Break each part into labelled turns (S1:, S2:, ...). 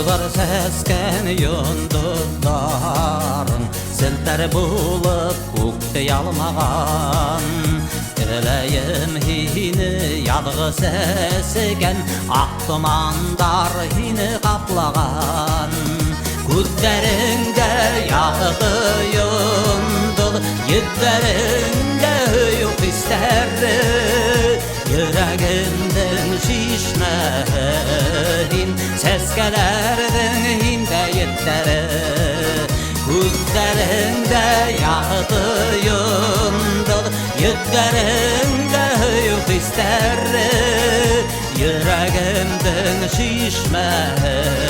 S1: Buldular sesken yıldızların, Selter bulup kukte yalmağan. Eleyim hini yadığı sesiken, Ak dumandar hini kaplağan. Gözlerinde yağı yıldız, Yüzlerinde yok isterdi. Yüreğimden şişmeyin, Seskelerden hinde yetleri. Gözlerinde yağdı yıldız, Yüzlerinde yok isterdi. Yüreğimden şişmeyin,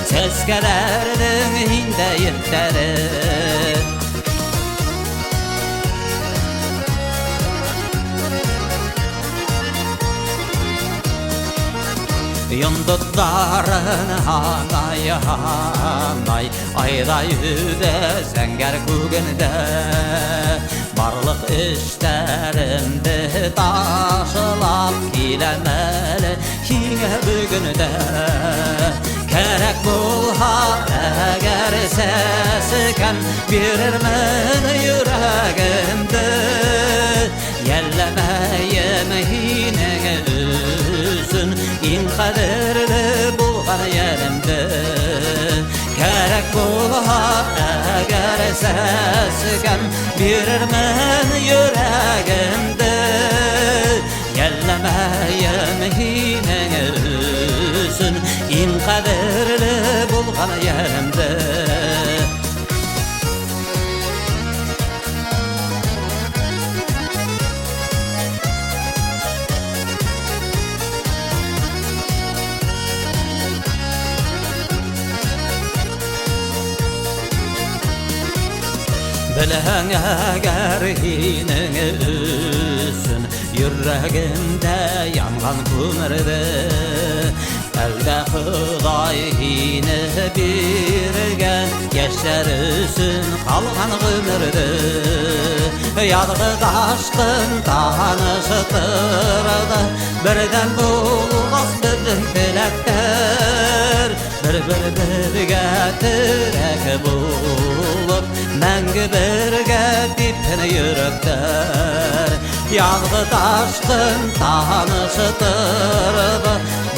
S1: Seskelerden hinde yetleri. Yıldızların hanay hanay, Ayda yüde senger kugende. Barlık işlerimde taşılap kilemeli hine bugünde. Kerek bulha eğer sesiken, Birirmen yüreğimde. Yellemeyim hine üzün, İn kaderli bulgan yerimde. Kerek bulha eğer sesiken, Birirmen yüreğimde. Yellemeyim hine üzün, İn kaderli bulgan yerimde. Bilen eğer hine üzün, Yüreğimde yangan kumrde. Elde Hıday hine birgen, Geçer üsün kalgan gümürde. Yadığı daşkın tanıştırdı, Birden bulğaz bizim dilekler. Bir-birge tirek bulup, Мәңгі бірге дипін yürekler. Yağı taşkın tanıştırdı,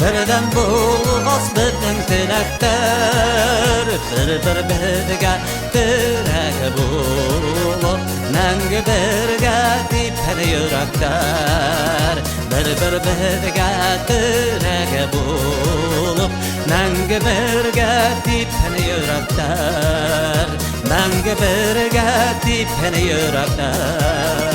S1: Birden bulğaz bizim dilekler. Bir-birge tirek bulup, Мәңгі бірge dipin yürekler. Bir-birge tirek bulup, Мәңгі бірge dipin yürekler. Мәңгі бірге dipin yürekler.